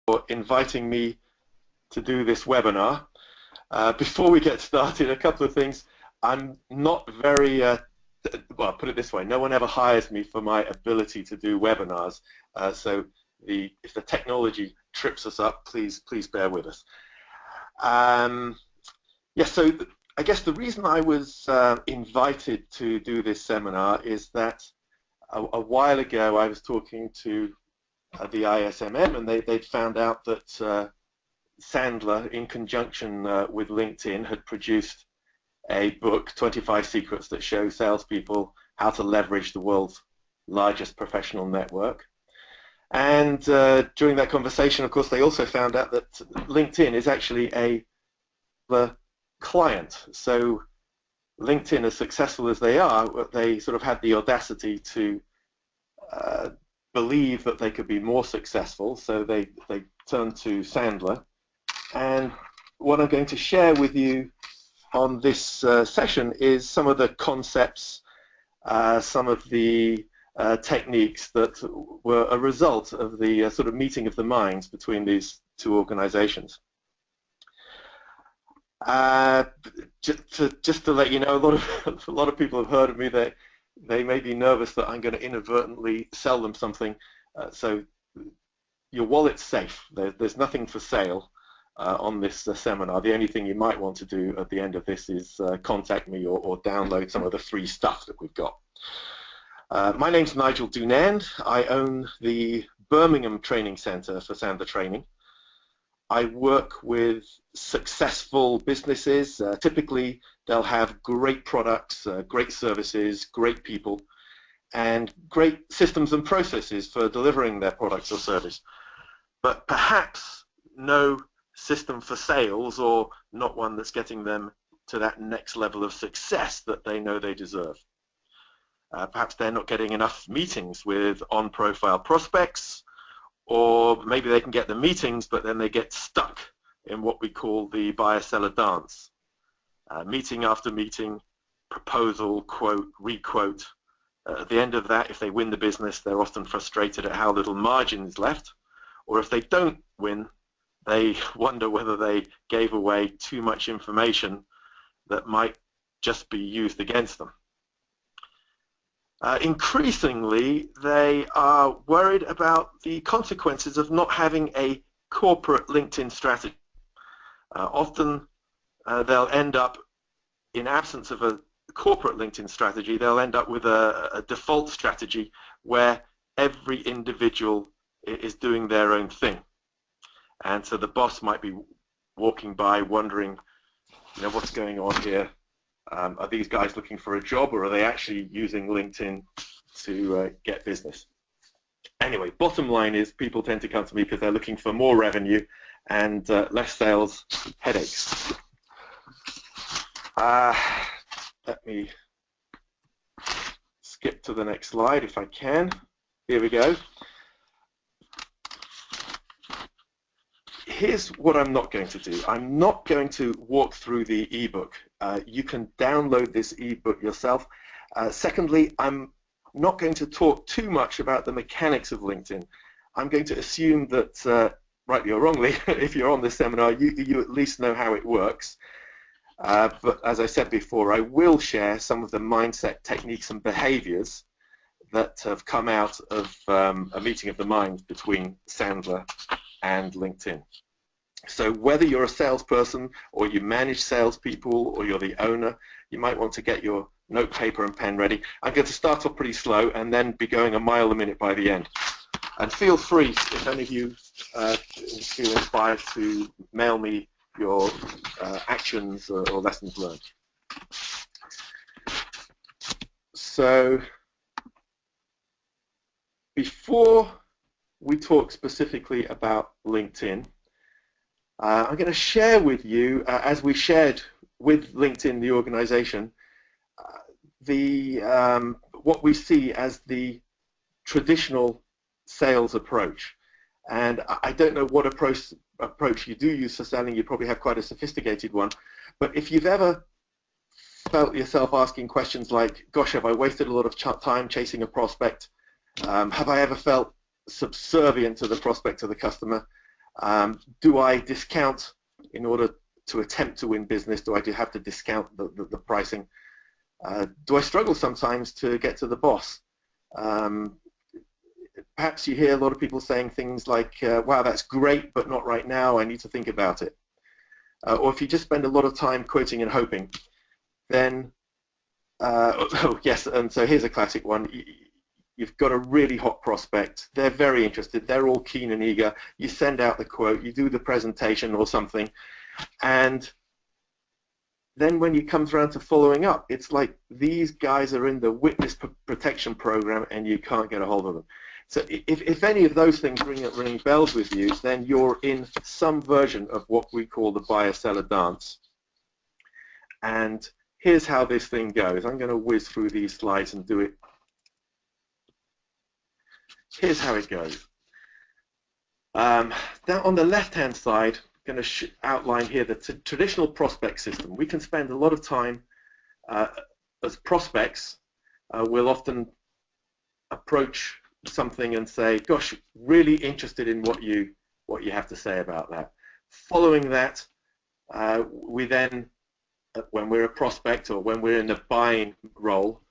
for inviting me to do this webinar. Before we get started, a couple of things. I'm not very, well, I'll put it this way, no one ever hires me for my ability to do webinars. So if the technology trips us up, please bear with us. So I guess the reason I was invited to do this seminar is that a while ago I was talking to the ISMM, and they'd found out that Sandler, in conjunction with LinkedIn, had produced a book, 25 Secrets That Show Salespeople How to Leverage the World's Largest Professional Network. And during that conversation, of course, they also found out that LinkedIn is actually a client. So LinkedIn, as successful as they are, they sort of had the audacity to believe that they could be more successful, so they turned to Sandler. And what I'm going to share with you on this session is some of the concepts, some of the techniques that were a result of the sort of meeting of the minds between these two organizations. Just to let you know, a lot of people have heard of me. They may be nervous that I'm going to inadvertently sell them something. So your wallet's safe. There's nothing for sale on this seminar. The only thing you might want to do at the end of this is contact me or download some of the free stuff that we've got. My name's Nigel Dunand. I own the Birmingham Training Center for Sandler Training. I work with successful businesses. Typically, they'll have great products, great services, great people, and great systems and processes for delivering their products or service. But perhaps no system for sales, or not one that's getting them to that next level of success that they know they deserve. Perhaps they're not getting enough meetings with on-profile prospects, or maybe they can get the meetings, but then they get stuck in what we call the buyer-seller dance. Meeting after meeting, proposal, quote, requote. At the end of that, if they win the business, they're often frustrated at how little margin is left, or if they don't win, they wonder whether they gave away too much information that might just be used against them. Increasingly, they are worried about the consequences of not having a corporate LinkedIn strategy. Often, they'll end up, in absence of a corporate LinkedIn strategy, they'll end up with a default strategy where every individual is doing their own thing. And so the boss might be walking by wondering, what's going on here? Are these guys looking for a job, or are they actually using LinkedIn to get business? Anyway, bottom line is people tend to come to me because they're looking for more revenue and less sales headaches. Let me skip to the next slide if I can. Here we go. Here's what I'm not going to do. I'm not going to walk through the ebook. You can download this ebook yourself. Secondly, I'm not going to talk too much about the mechanics of LinkedIn. I'm going to assume that, rightly or wrongly, if you're on this seminar, you at least know how it works. But as I said before, I will share some of the mindset techniques and behaviors that have come out of a meeting of the minds between Sandler and LinkedIn. So whether you're a salesperson, or you manage salespeople, or you're the owner, you might want to get your note, paper, and pen ready. I'm going to start off pretty slow and then be going a mile a minute by the end. And feel free, if any of you feel inspired, to mail me your actions or lessons learned. So before we talk specifically about LinkedIn, I'm going to share with you, as we shared with LinkedIn, the organization, what we see as the traditional sales approach. And I don't know what approach you do use for selling. You probably have quite a sophisticated one. But if you've ever felt yourself asking questions like, gosh, have I wasted a lot of time chasing a prospect? Have I ever felt subservient to the prospect, to the customer? Do I discount in order to attempt to win business? Do I have to discount the pricing? Do I struggle sometimes to get to the boss? Perhaps you hear a lot of people saying things like, wow, that's great, but not right now, I need to think about it. Or if you just spend a lot of time quoting and hoping, then, oh yes, and so here's a classic one. You've got a really hot prospect, they're very interested, they're all keen and eager, you send out the quote, you do the presentation or something, and then when it comes around to following up, it's like these guys are in the witness protection program and you can't get a hold of them. So if any of those things ring bells with you, then you're in some version of what we call the buyer-seller dance. And here's how this thing goes. I'm going to whiz through these slides and do it. Here's how it goes. Down on the left-hand side, I'm going to outline here the traditional prospect system. We can spend a lot of time as prospects. We'll often approach something and say, gosh, really interested in what you have to say about that. Following that, we then, when we're a prospect or when we're in the buying role,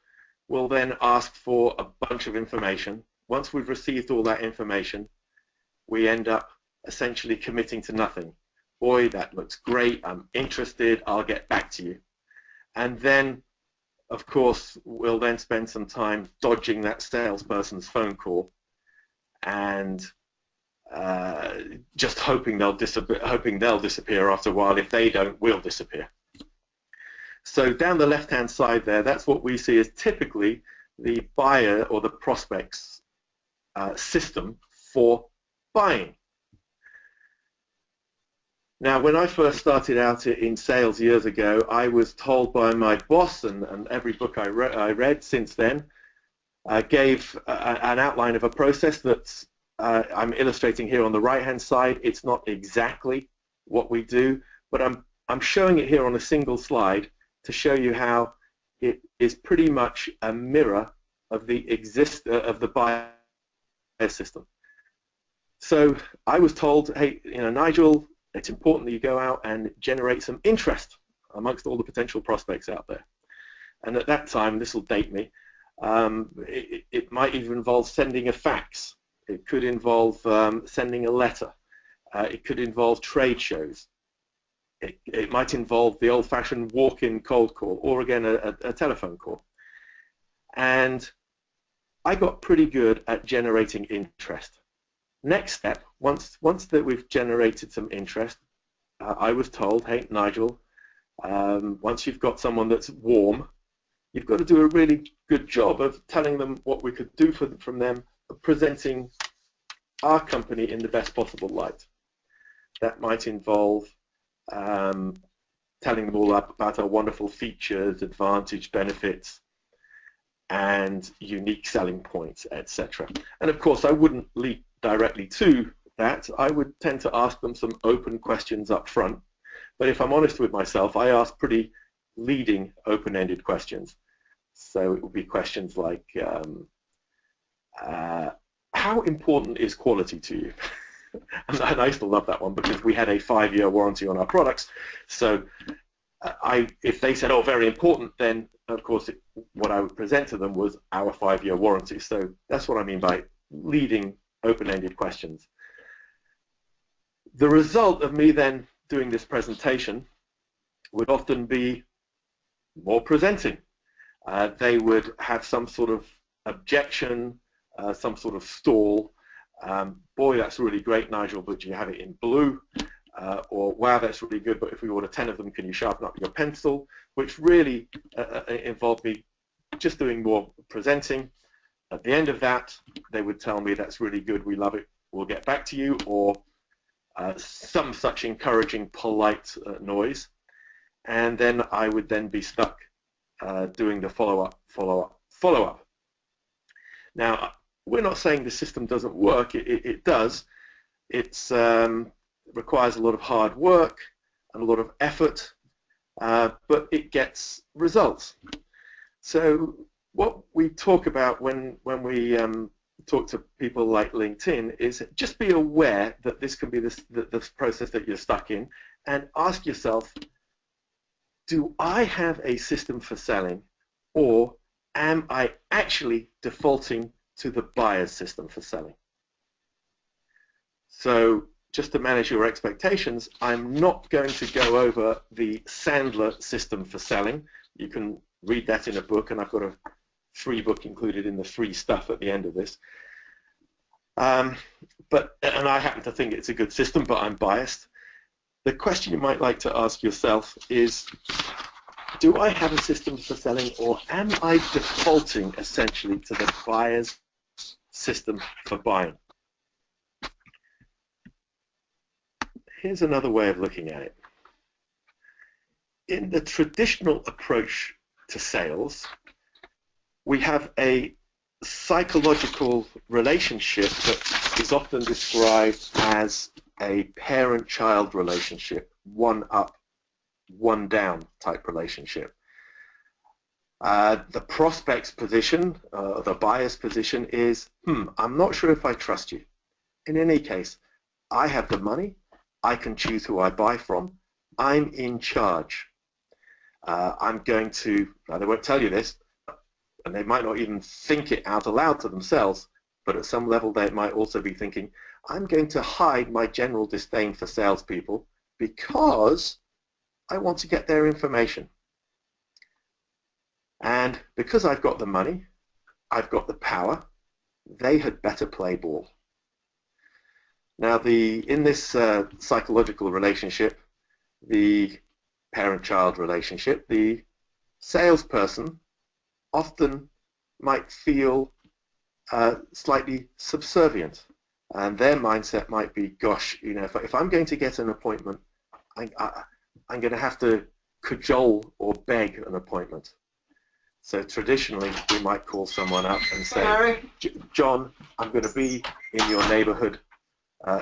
we'll then ask for a bunch of information. Once we've received all that information, we end up essentially committing to nothing. Boy, that looks great, I'm interested, I'll get back to you. And then, of course, we'll then spend some time dodging that salesperson's phone call and just hoping they'll disappear after a while. If they don't, we'll disappear. So down the left-hand side there, that's what we see as typically the buyer or the prospect's system for buying. Now, when I first started out in sales years ago, I was told by my boss, and every book I read since then gave an outline of a process that I'm illustrating here on the right-hand side. It's not exactly what we do, but I'm showing it here on a single slide to show you how it is pretty much a mirror of the buyer system. So I was told, hey, Nigel, it's important that you go out and generate some interest amongst all the potential prospects out there. And at that time, this will date me, it might even involve sending a fax. It could involve sending a letter. It could involve trade shows. It might involve the old-fashioned walk-in cold call, or again, a telephone call. And I got pretty good at generating interest. Next step, once that we've generated some interest, I was told, hey, Nigel, once you've got someone that's warm, you've got to do a really good job of telling them what we could do from them, presenting our company in the best possible light. That might involve telling them all about our wonderful features, advantage, benefits, and unique selling points, etc. And of course, I wouldn't leap directly to that. I would tend to ask them some open questions up front. But if I'm honest with myself, I ask pretty leading open-ended questions. So it would be questions like, how important is quality to you? And I used to love that one because we had a 5-year warranty on our products. So if they said, oh, very important, then of course what I would present to them was our 5-year warranty. So that's what I mean by leading open-ended questions. The result of me then doing this presentation would often be more presenting. They would have some sort of objection, some sort of stall. Boy, that's really great, Nigel, but you have it in blue. Or, wow, that's really good, but if we order 10 of them, can you sharpen up your pencil? Which really involved me just doing more presenting. At the end of that, they would tell me, that's really good, we love it, we'll get back to you, or some such encouraging, polite noise. And then I would then be stuck doing the follow-up. Now, we're not saying the system doesn't work, it does. It requires a lot of hard work and a lot of effort, but it gets results. So what we talk about when we talk to people like LinkedIn is just be aware that this can be this process that you're stuck in, and ask yourself, do I have a system for selling, or am I actually defaulting to the buyer's system for selling? So just to manage your expectations, I'm not going to go over the Sandler system for selling. You can read that in a book, and I've got a free book included in the free stuff at the end of this. And I happen to think it's a good system, but I'm biased. The question you might like to ask yourself is, do I have a system for selling, or am I defaulting essentially to the buyer's system for buying? Here's another way of looking at it. In the traditional approach to sales, we have a psychological relationship that is often described as a parent-child relationship, one up, one down type relationship. The prospect's position, the buyer's position is, I'm not sure if I trust you. In any case, I have the money, I can choose who I buy from, I'm in charge. I'm going to, now they won't tell you this, and they might not even think it out aloud to themselves, but at some level they might also be thinking, I'm going to hide my general disdain for salespeople because I want to get their information. And because I've got the money, I've got the power, they had better play ball. Now, in this psychological relationship, the parent-child relationship, the salesperson often might feel slightly subservient, and their mindset might be, gosh, you know, if I'm going to get an appointment, I'm going to have to cajole or beg an appointment. So traditionally, we might call someone up and say, John, I'm going to be in your neighborhood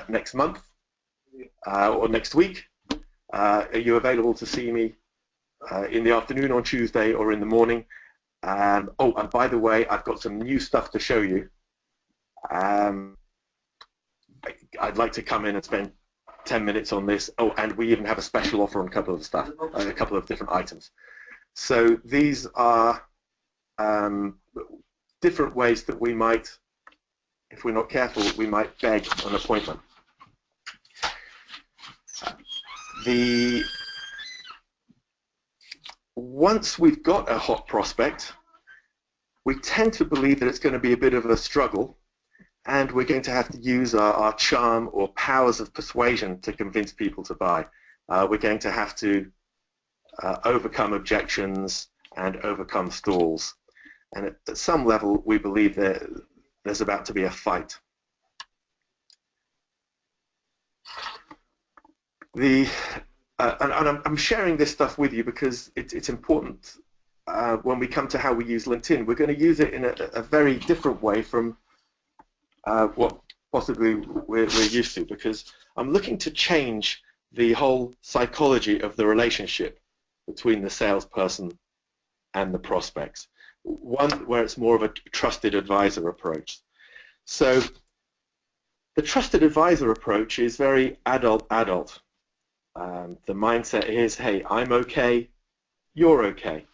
next month or next week. Are you available to see me in the afternoon on Tuesday or in the morning? And by the way, I've got some new stuff to show you. I'd like to come in and spend 10 minutes on this. Oh, and we even have a special offer on a couple of stuff, a couple of different items. So these are different ways that we might, if we're not careful, we might beg an appointment. Once we've got a hot prospect, we tend to believe that it's going to be a bit of a struggle, and we're going to have to use our charm or powers of persuasion to convince people to buy. We're going to have to overcome objections and overcome stalls. And at some level, we believe that there's about to be a fight. And I'm sharing this stuff with you because it's important when we come to how we use LinkedIn. We're going to use it in a very different way from what possibly we're used to, because I'm looking to change the whole psychology of the relationship between the salesperson and the prospects. One where it's more of a trusted advisor approach. So the trusted advisor approach is very adult. The mindset is, hey, I'm okay, you're okay.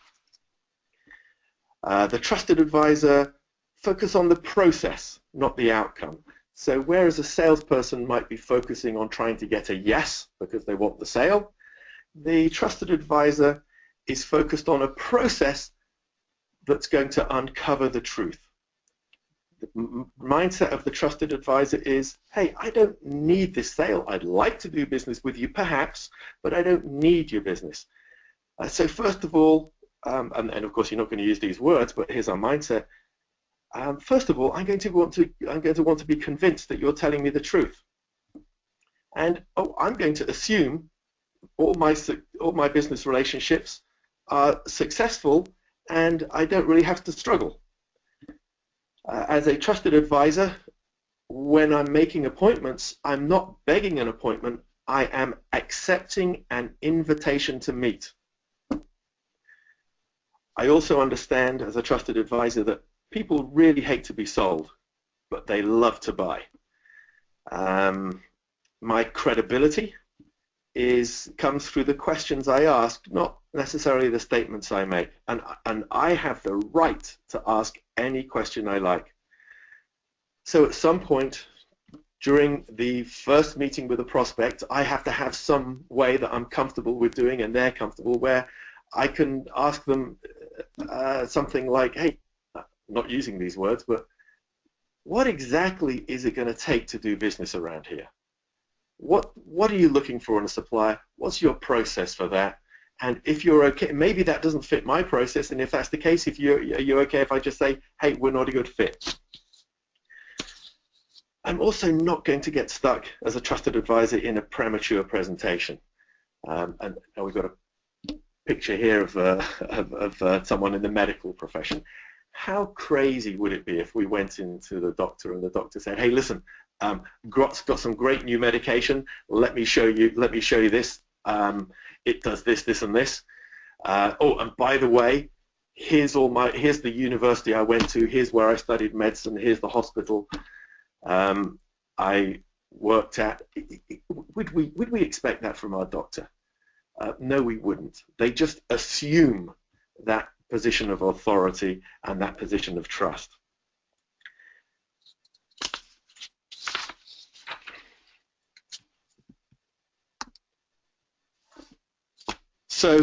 The trusted advisor focus on the process, not the outcome. So whereas a salesperson might be focusing on trying to get a yes because they want the sale, the trusted advisor is focused on a process that's going to uncover the truth. The mindset of the trusted advisor is, hey, I don't need this sale. I'd like to do business with you perhaps, but I don't need your business. So first of all, and of course you're not going to use these words, but here's our mindset. First of all, I'm going to want to be convinced that you're telling me the truth. And I'm going to assume all my business relationships are successful and I don't really have to struggle. As a trusted advisor, when I'm making appointments, I'm not begging an appointment, I am accepting an invitation to meet. I also understand as a trusted advisor that people really hate to be sold. but they love to buy. My credibility comes through the questions I ask, not necessarily the statements I make. And I have the right to ask any question I like. So at some point during the first meeting with a prospect, I have to have some way that I'm comfortable with doing and they're comfortable, where I can ask them something like, hey, not using these words, but what exactly is it going to take to do business around here? What are you looking for in a supplier? What's your process for that? And if you're okay, maybe that doesn't fit my process, and if that's the case, are you okay if I just say, hey, we're not a good fit? I'm also not going to get stuck as a trusted advisor in a premature presentation. And we've got a picture here of someone in the medical profession. How crazy would it be if we went into the doctor and the doctor said, hey, listen, got some great new medication. Let me show you this. It does this, this, and this. Oh, and by the way, here's the university I went to. Here's where I studied medicine. Here's the hospital I worked at. Would we expect that from our doctor? No, we wouldn't. They just assume that position of authority and that position of trust. So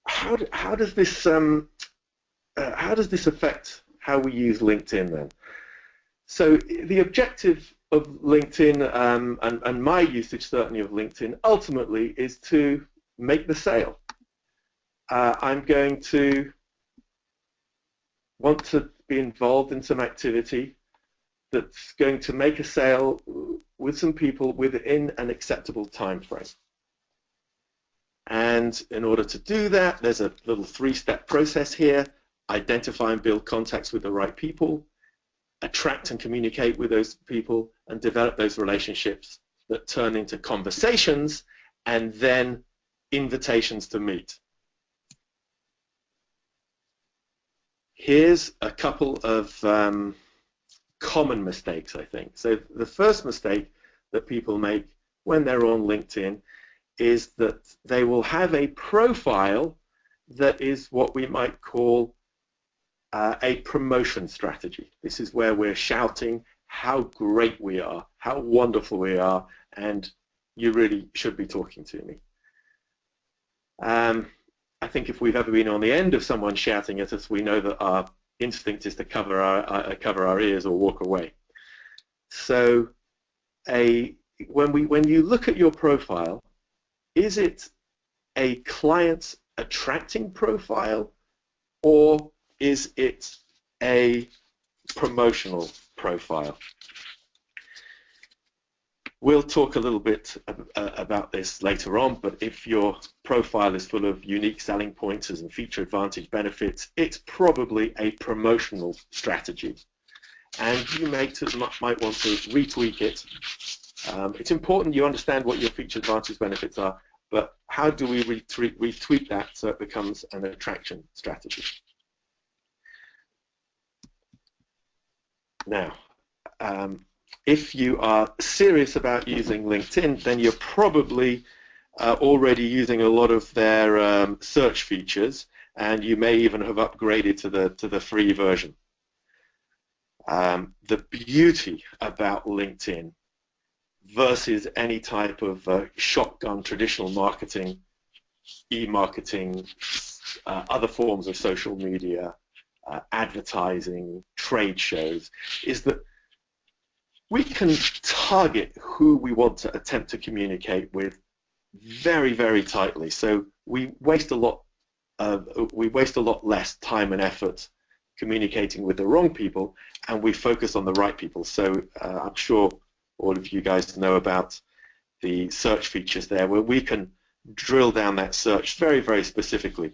how does this affect how we use LinkedIn then? So the objective of LinkedIn and my usage certainly of LinkedIn ultimately is to make the sale. I'm going to want to be involved in some activity that's going to make a sale with some people within an acceptable time frame. And in order to do that, there's a little three-step process here: identify and build contacts with the right people, attract and communicate with those people, and develop those relationships that turn into conversations and then invitations to meet. Here's a couple of common mistakes, I think. So the first mistake that people make when they're on LinkedIn is that they will have a profile that is what we might call a promotion strategy. This is where we're shouting how great we are, how wonderful we are, and you really should be talking to me. I think if we've ever been on the end of someone shouting at us, we know that our instinct is to cover our ears or walk away. So when you look at your profile, is it a client attracting profile, or is it a promotional profile? We'll talk a little bit about this later on, but if your profile is full of unique selling pointers and feature advantage benefits, it's probably a promotional strategy. And you might want to retweak it. It's important you understand what your feature advantage benefits are, but how do we retweak that so it becomes an attraction strategy? Now, if you are serious about using LinkedIn, then you're probably already using a lot of their search features, and you may even have upgraded to the free version. The beauty about LinkedIn versus any type of shotgun traditional marketing, e-marketing, other forms of social media, advertising, trade shows, is that we can target who we want to attempt to communicate with very, very tightly. So we waste a lot less time and effort communicating with the wrong people, and we focus on the right people. So I'm sure all of you guys know about the search features there, where we can drill down that search very, very specifically.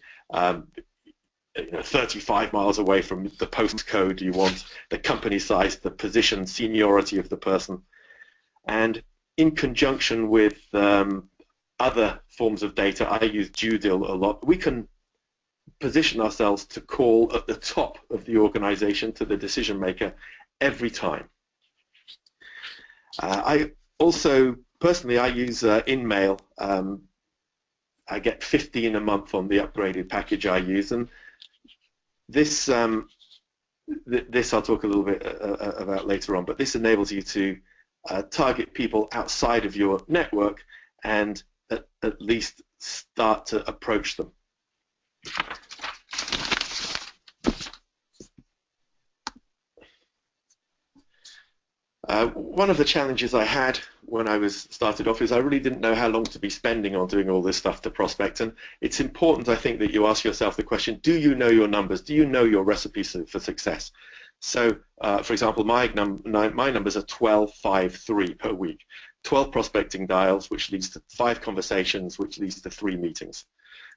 35 miles away from the postcode you want, the company size, the position, seniority of the person. And in conjunction with other forms of data, I use Dudil a lot, we can position ourselves to call at the top of the organization to the decision maker every time. I also, personally, I use InMail. I get 15 a month on the upgraded package I use, and this this I'll talk a little bit about later on, but this enables you to target people outside of your network and at least start to approach them. One of the challenges I had when I was started off is I really didn't know how long to be spending on doing all this stuff to prospect, and it's important, I think, that you ask yourself the question, do you know your numbers? Do you know your recipes for success? So, for example, my numbers are 12, 5, 3 per week. 12 prospecting dials, which leads to 5 conversations, which leads to 3 meetings.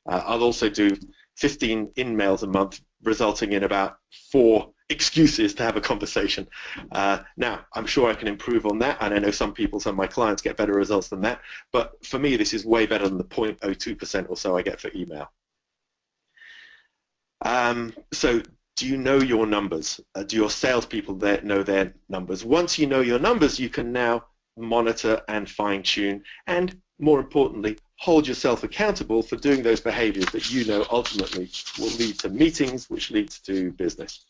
I'll also do 15 in-mails a month, resulting in about 4 excuses to have a conversation. Now, I'm sure I can improve on that, and I know some people, some of my clients get better results than that, but for me, this is way better than the 0.02% or so I get for email. So, do you know your numbers? Do your salespeople know their numbers? Once you know your numbers, you can now monitor and fine-tune, and more importantly, hold yourself accountable for doing those behaviors that you know ultimately will lead to meetings, which leads to business.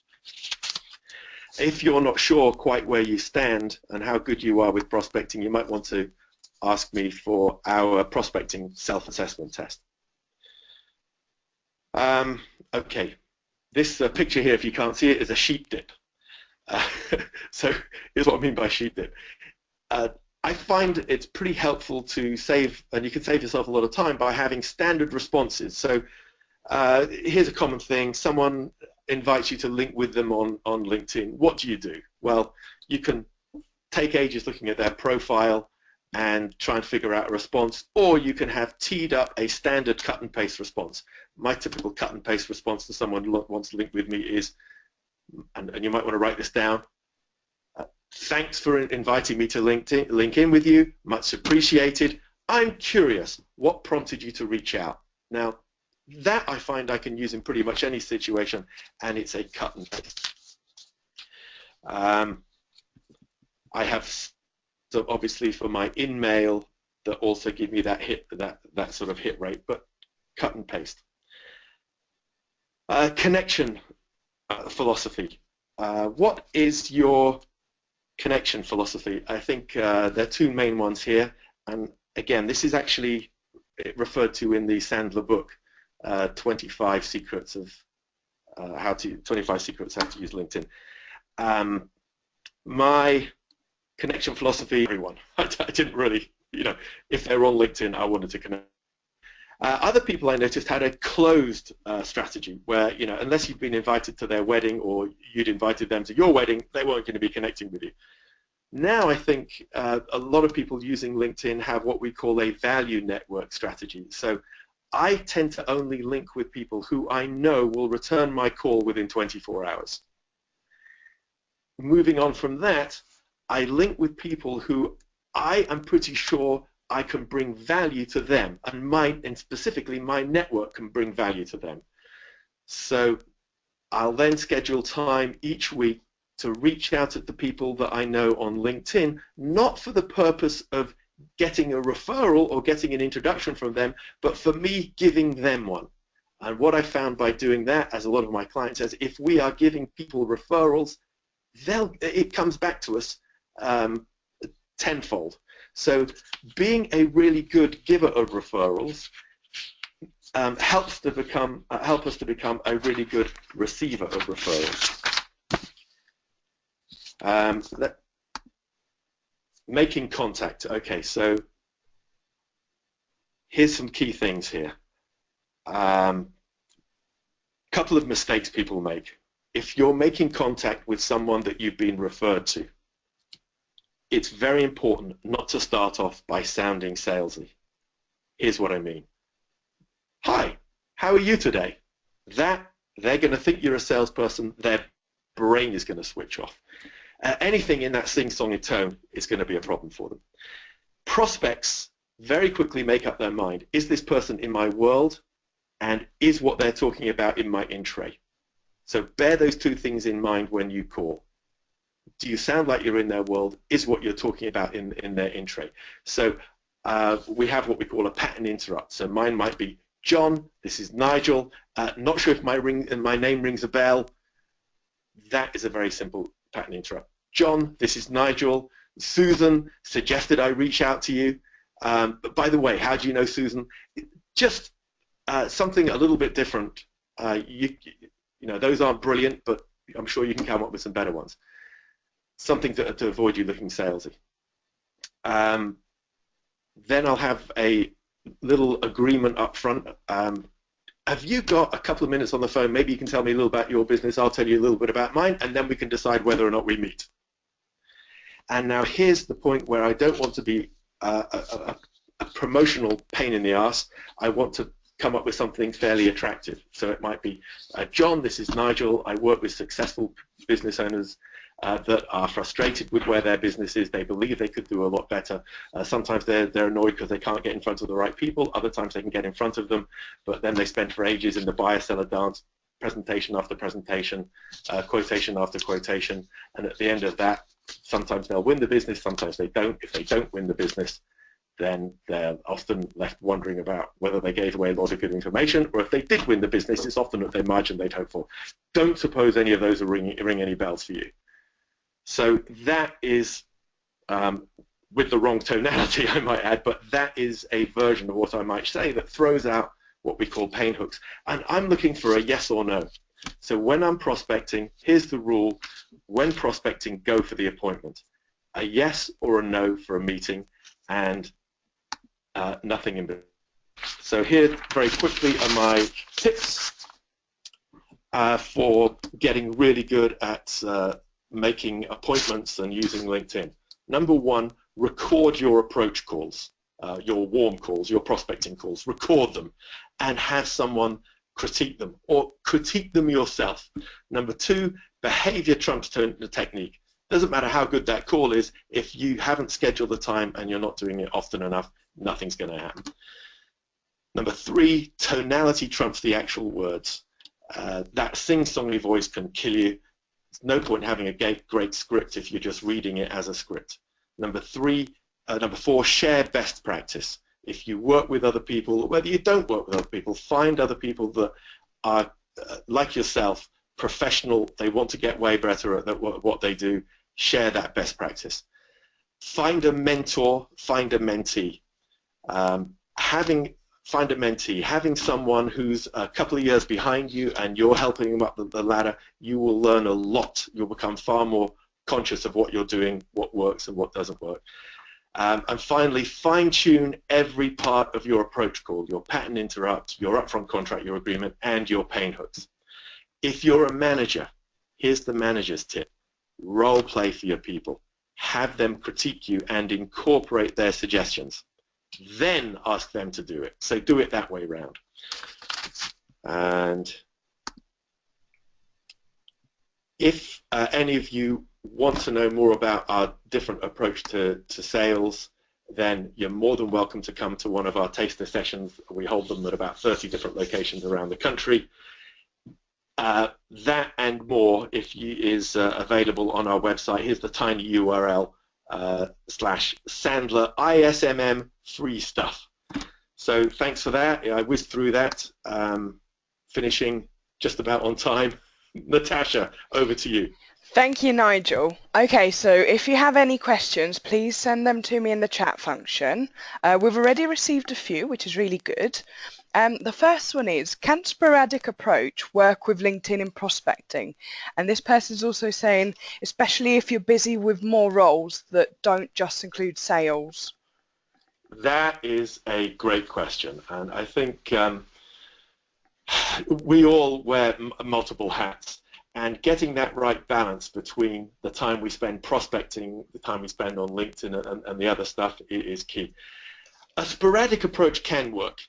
If you're not sure quite where you stand and how good you are with prospecting, you might want to ask me for our prospecting self-assessment test. Okay, this picture here, if you can't see it, is a sheep dip. So here's what I mean by sheep dip. I find it's pretty helpful to save, and you can save yourself a lot of time by having standard responses. So here's a common thing. Someone invites you to link with them on LinkedIn. What do you do? Well, you can take ages looking at their profile and try and figure out a response, or you can have teed up a standard cut and paste response. My typical cut and paste response to someone who wants to link with me is, and you might want to write this down, thanks for inviting me to link in with you, much appreciated. I'm curious, what prompted you to reach out? Now, that I find I can use in pretty much any situation, and it's a cut and paste. I have, so obviously for my in-mail, that also give me that that sort of hit rate, but cut and paste. Connection philosophy. What is your connection philosophy? I think there are 2 main ones here, and again, this is actually referred to in the Sandler book, 25 secrets of 25 secrets how to use LinkedIn. My connection philosophy, everyone. I didn't really, if they're on LinkedIn, I wanted to connect. Other people I noticed had a closed strategy where, unless you've been invited to their wedding or you'd invited them to your wedding, they weren't going to be connecting with you. Now I think a lot of people using LinkedIn have what we call a value network strategy. So I tend to only link with people who I know will return my call within 24 hours. Moving on from that, I link with people who I am pretty sure I can bring value to them, and specifically my network can bring value to them. So I'll then schedule time each week to reach out to the people that I know on LinkedIn, not for the purpose of getting a referral or getting an introduction from them, but for me giving them one. And what I found by doing that, as a lot of my clients says, if we are giving people referrals, it comes back to us tenfold. So being a really good giver of referrals helps us to become a really good receiver of referrals. Making contact. Okay, so here's some key things here. Couple of mistakes people make. If you're making contact with someone that you've been referred to, it's very important not to start off by sounding salesy. Here's what I mean. Hi, how are you today? They're going to think you're a salesperson. Their brain is going to switch off. Anything in that sing-songing tone is going to be a problem for them. Prospects very quickly make up their mind. Is this person in my world? And is what they're talking about in my in-tray? So bear those 2 things in mind when you call. Do you sound like you're in their world? Is what you're talking about in their in-tray? So we have what we call a pattern interrupt. So mine might be, John, this is Nigel. Not sure if my name rings a bell. That is a very simple pattern interrupt. John, this is Nigel. Susan suggested I reach out to you. But by the way, how do you know Susan? Just something a little bit different. You know, those aren't brilliant, but I'm sure you can come up with some better ones. Something to avoid you looking salesy. Then I'll have a little agreement up front. Have you got a couple of minutes on the phone? Maybe you can tell me a little about your business. I'll tell you a little bit about mine, and then we can decide whether or not we meet. And now here's the point where I don't want to be a promotional pain in the ass. I want to come up with something fairly attractive. So it might be, John, this is Nigel. I work with successful business owners that are frustrated with where their business is. They believe they could do a lot better. Sometimes they're annoyed because they can't get in front of the right people. Other times they can get in front of them, but then they spend for ages in the buyer-seller dance, presentation after presentation, quotation after quotation, and at the end of that, sometimes they'll win the business, sometimes they don't. If they don't win the business, then they're often left wondering about whether they gave away a lot of good information, or if they did win the business, it's often at their margin they'd hope for. Don't suppose any of those are ring any bells for you. So that is, with the wrong tonality, I might add, but that is a version of what I might say that throws out what we call pain hooks. And I'm looking for a yes or no. So when I'm prospecting, here's the rule. When prospecting, go for the appointment. A yes or a no for a meeting, and nothing in between. So here, very quickly, are my tips for getting really good at making appointments and using LinkedIn. Number one, record your approach calls, your warm calls, your prospecting calls. Record them and have someone critique them, or critique them yourself. Number two, behavior trumps technique. Doesn't matter how good that call is, if you haven't scheduled the time and you're not doing it often enough, nothing's going to happen. Number three, tonality trumps the actual words. That sing-songy voice can kill you. There's no point having a great script if you're just reading it as a script. Number four, share best practice. If you work with other people, whether you don't work with other people, find other people that are like yourself, professional, they want to get way better at what they do, share that best practice. Find a mentor, find a mentee. Find a mentee, having someone who's a couple of years behind you and you're helping them up the ladder, you will learn a lot. You'll become far more conscious of what you're doing, what works and what doesn't work. And finally, fine-tune every part of your approach call, your pattern interrupt, your upfront contract, your agreement, and your pain hooks. If you're a manager, here's the manager's tip. Role play for your people. Have them critique you and incorporate their suggestions. Then ask them to do it. So do it that way round. And if any of you want to know more about our different approach to sales, then you're more than welcome to come to one of our taster sessions. We hold them at about 30 different locations around the country. That and more is available on our website. Here's the tiny URL. /Sandler ISMM free stuff. So thanks for that. I whizzed through that, finishing just about on time. Natasha, over to you. Thank you, Nigel. Okay, so if you have any questions, please send them to me in the chat function. We've already received a few, which is really good. The first one is, can sporadic approach work with LinkedIn in prospecting? And this person's also saying, especially if you're busy with more roles that don't just include sales. That is a great question. And I think we all wear multiple hats. And getting that right balance between the time we spend prospecting, the time we spend on LinkedIn and the other stuff is key. A sporadic approach can work.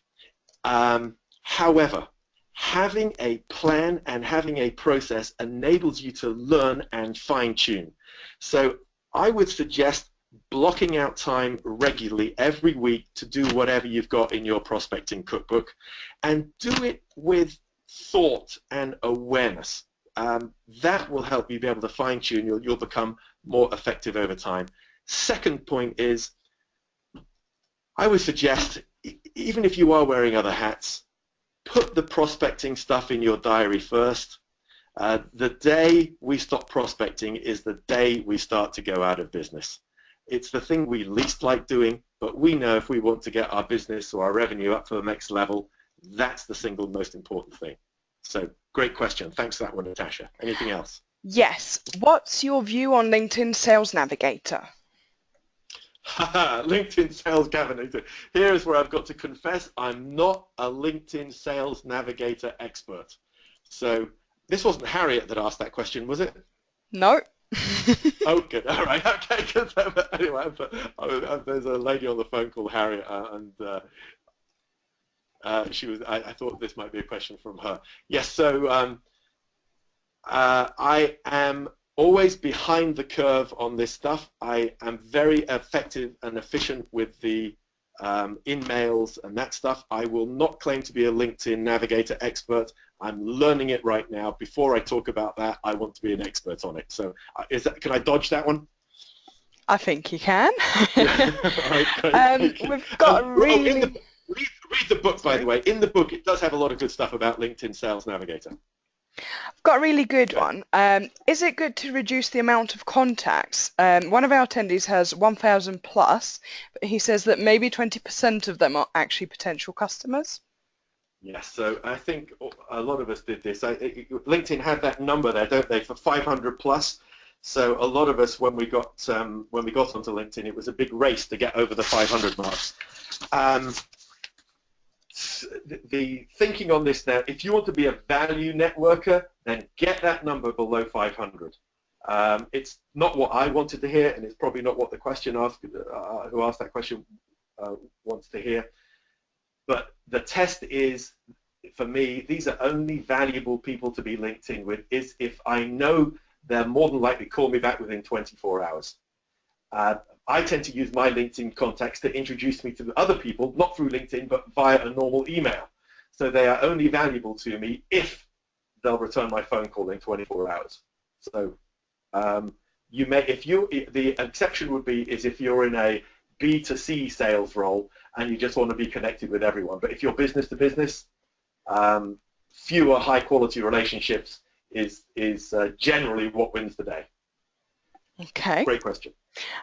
However, having a plan and having a process enables you to learn and fine-tune. So I would suggest blocking out time regularly every week to do whatever you've got in your prospecting cookbook, and do it with thought and awareness. That will help you be able to fine-tune. You'll become more effective over time. Second point is, I would suggest, even if you are wearing other hats, put the prospecting stuff in your diary first. The day we stop prospecting is the day we start to go out of business. It's the thing we least like doing, but we know if we want to get our business or our revenue up to the next level, that's the single most important thing. So great question. Thanks for that one, Natasha. Anything else? Yes. What's your view on LinkedIn Sales Navigator? LinkedIn Sales Navigator. Here's where I've got to confess I'm not a LinkedIn Sales Navigator expert. So this wasn't Harriet that asked that question, was it? No. Oh, good. All right. Okay. Good. Anyway, there's a lady on the phone called Harriet, and she was. I thought this might be a question from her. Yes. So I am always behind the curve on this stuff. I am very effective and efficient with the in-mails and that stuff. I will not claim to be a LinkedIn Navigator expert. I'm learning it right now. Before I talk about that, I want to be an expert on it. So can I dodge that one? I think you can. Right, great. We've got a really... read the book, by the way. In the book, it does have a lot of good stuff about LinkedIn Sales Navigator. I've got a really good one. Is it good to reduce the amount of contacts? One of our attendees has 1,000 plus, but he says that maybe 20% of them are actually potential customers. Yes, so I think a lot of us did this. LinkedIn had that number there, don't they, for 500 plus. So a lot of us, when we got onto LinkedIn, it was a big race to get over the 500 mark. The thinking on this now, if you want to be a value networker, then get that number below 500. It's not what I wanted to hear, and it's probably not what the question who asked that question wants to hear. But the test is, for me, these are only valuable people to be linked in with, is if I know they're more than likely to call me back within 24 hours. I tend to use my LinkedIn contacts to introduce me to other people, not through LinkedIn, but via a normal email. So they are only valuable to me if they'll return my phone call in 24 hours. So the exception would be is if you're in a B2C sales role and you just want to be connected with everyone. But if you're business to business, fewer high quality relationships is generally what wins the day. Okay. Great question.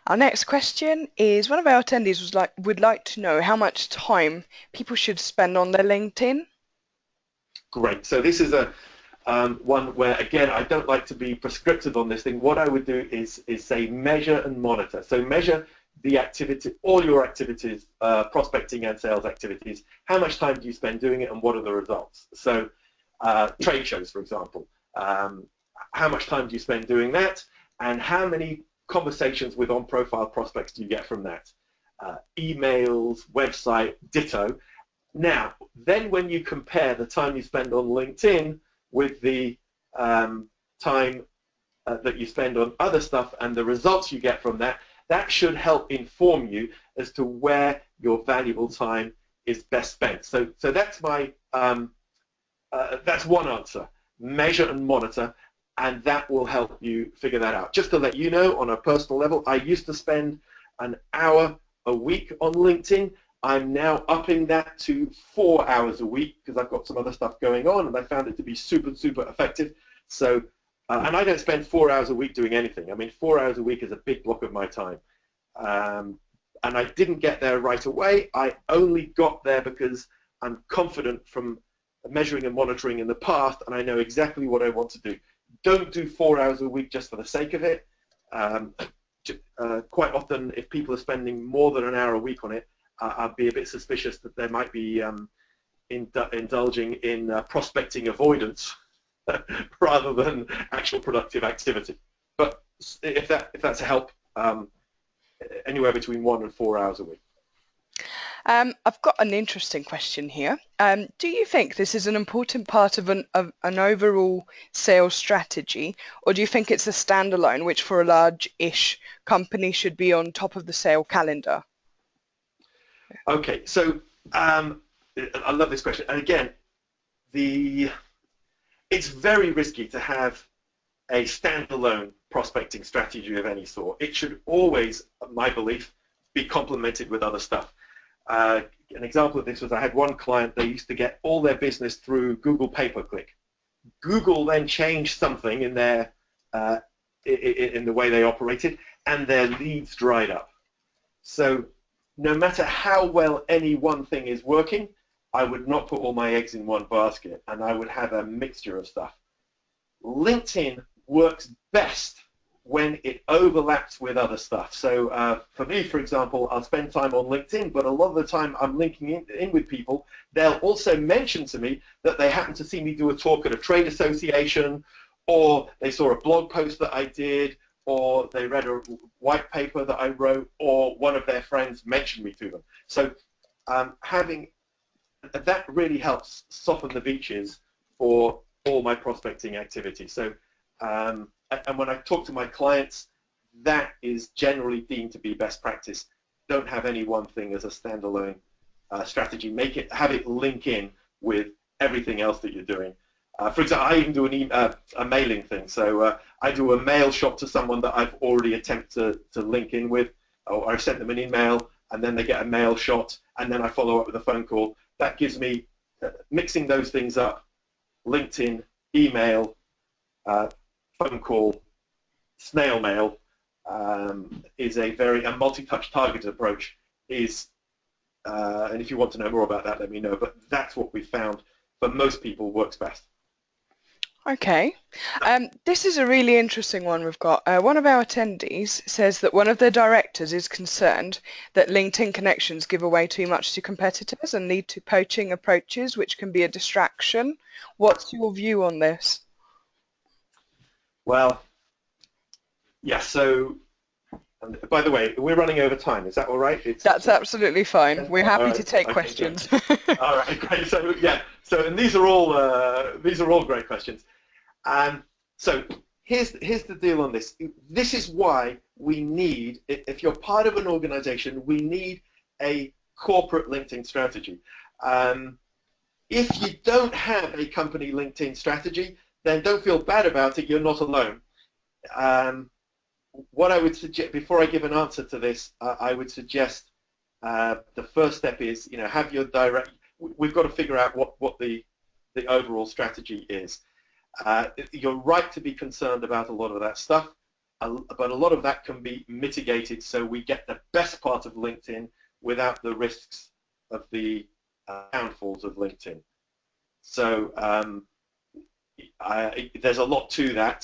Our next question is, one of our attendees would like to know how much time people should spend on their LinkedIn. Great. So this is a one where, again, I don't like to be prescriptive on this thing. What I would do is say measure and monitor. So measure the activity, all your activities, prospecting and sales activities. How much time do you spend doing it, and what are the results? So trade shows, for example. How much time do you spend doing that, and how many conversations with on-profile prospects do you get from that? Emails, website, ditto. Now, then when you compare the time you spend on LinkedIn with the time that you spend on other stuff and the results you get from that, that should help inform you as to where your valuable time is best spent. So that's my that's one answer. Measure and monitor, and that will help you figure that out. Just to let you know, on a personal level, I used to spend an hour a week on LinkedIn. I'm now upping that to 4 hours a week because I've got some other stuff going on, and I found it to be super, super effective. So, and I don't spend 4 hours a week doing anything. I mean, 4 hours a week is a big block of my time. And I didn't get there right away. I only got there because I'm confident from measuring and monitoring in the past, and I know exactly what I want to do. Don't do 4 hours a week just for the sake of it. Quite often, if people are spending more than an hour a week on it, I'd be a bit suspicious that they might be indulging in prospecting avoidance rather than actual productive activity. But if that's a help, anywhere between 1 and 4 hours a week. I've got an interesting question here. Do you think this is an important part of an overall sales strategy, or do you think it's a standalone, which for a large-ish company should be on top of the sale calendar? Okay, so I love this question. And again, it's very risky to have a standalone prospecting strategy of any sort. It should always, my belief, be complemented with other stuff. An example of this was I had one client, they used to get all their business through Google pay-per-click. Google then changed something in their in the way they operated, and their leads dried up. So no matter how well any one thing is working, I would not put all my eggs in one basket, and I would have a mixture of stuff. LinkedIn works best when it overlaps with other stuff. So for me, for example, I'll spend time on LinkedIn, but a lot of the time I'm linking in with people. They'll also mention to me that they happen to see me do a talk at a trade association, or they saw a blog post that I did, or they read a white paper that I wrote, or one of their friends mentioned me to them. So having that really helps soften the beaches for all my prospecting activity. So, and when I talk to my clients, that is generally deemed to be best practice. Don't have any one thing as a standalone strategy. Have it link in with everything else that you're doing. For example, I even do a mailing thing. So I do a mail shot to someone that I've already attempted to link in with, or I've sent them an email, and then they get a mail shot, and then I follow up with a phone call. That gives me, mixing those things up, LinkedIn, email, phone call, snail mail, is a multi-touch targeted approach is, and if you want to know more about that, let me know, but that's what we found for most people works best. Okay, this is a really interesting one we've got. One of our attendees says that one of their directors is concerned that LinkedIn connections give away too much to competitors and lead to poaching approaches, which can be a distraction. What's your view on this? Well, yeah, so, by the way, we're running over time. Is that all right? That's absolutely fine. We're happy to take okay, questions. All right, great. So, yeah, and these are all great questions. So here's the deal on this. This is why we need, if you're part of an organization, we need a corporate LinkedIn strategy. If you don't have a company LinkedIn strategy, then don't feel bad about it. You're not alone. What I would suggest, before I give an answer to this, I would suggest the first step is, have your direct. We've got to figure out what the overall strategy is. You're right to be concerned about a lot of that stuff, but a lot of that can be mitigated so we get the best part of LinkedIn without the risks of the downfalls of LinkedIn. So there's a lot to that,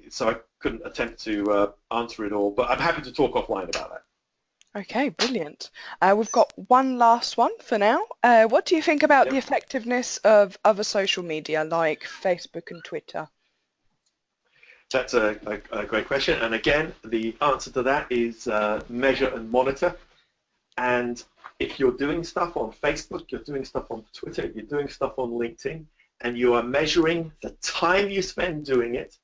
so I couldn't attempt to answer it all, but I'm happy to talk offline about that. Okay, brilliant. We've got one last one for now. What do you think about the effectiveness of other social media like Facebook and Twitter? That's a great question. And again, the answer to that is measure and monitor. And if you're doing stuff on Facebook, you're doing stuff on Twitter, you're doing stuff on LinkedIn, and you are measuring the time you spend doing it,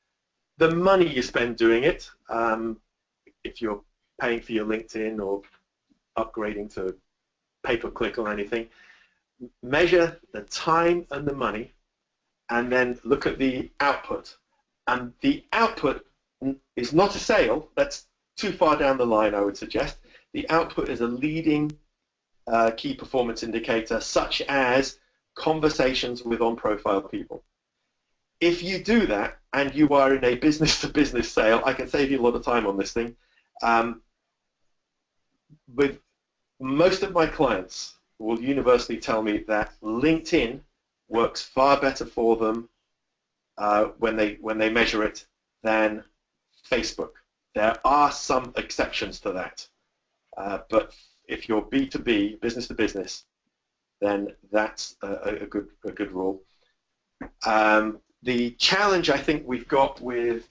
the money you spend doing it, if you're paying for your LinkedIn or upgrading to pay-per-click or anything, measure the time and the money, and then look at the output. And the output is not a sale. That's too far down the line, I would suggest. The output is a leading key performance indicator, such as conversations with on-profile people. If you do that and you are in a business-to-business sale, I can save you a lot of time on this thing. With most of my clients will universally tell me that LinkedIn works far better for them when they measure it than Facebook. There are some exceptions to that, but if you're B2B, business to business, then that's a good rule. The challenge I think we've got with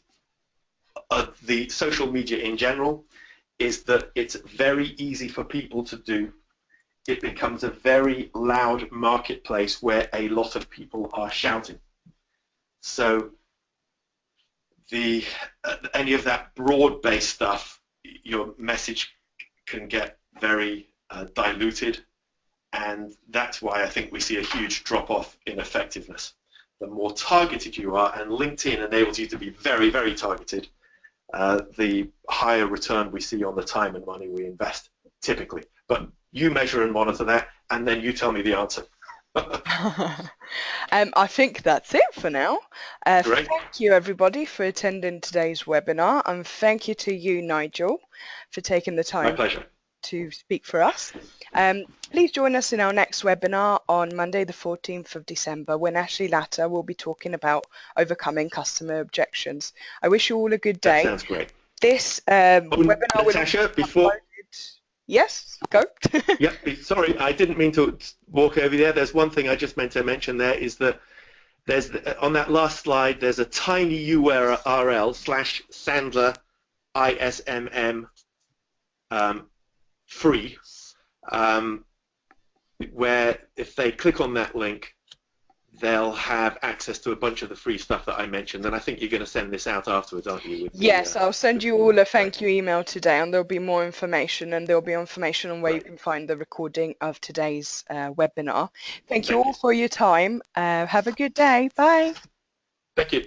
the social media in general is that it's very easy for people to do. It becomes a very loud marketplace where a lot of people are shouting. So any of that broad-based stuff, your message can get very diluted, and that's why I think we see a huge drop-off in effectiveness. The more targeted you are, and LinkedIn enables you to be very, very targeted, the higher return we see on the time and money we invest, typically. But you measure and monitor that, and then you tell me the answer. I think that's it for now. Great. Thank you everybody for attending today's webinar, and thank you to you, Nigel, for taking the My time pleasure. to speak for us. Please join us in our next webinar on Monday the 14th of December, when Ashley Latta will be talking about overcoming customer objections. I wish you all a good day. That sounds great. This webinar will Natasha, before... Yes, go. Yeah, sorry, I didn't mean to walk over there. There's one thing I just meant to mention there is that there's on that last slide, there's a tiny URL /Sandler ISMM free, where if they click on that link, they'll have access to a bunch of the free stuff that I mentioned. And I think you're going to send this out afterwards, aren't you? Yes, I'll send you all a thank you email today, and there'll be more information, and there'll be information on where you can find the recording of today's webinar. Thank you all for your time. Have a good day. Bye. Thank you.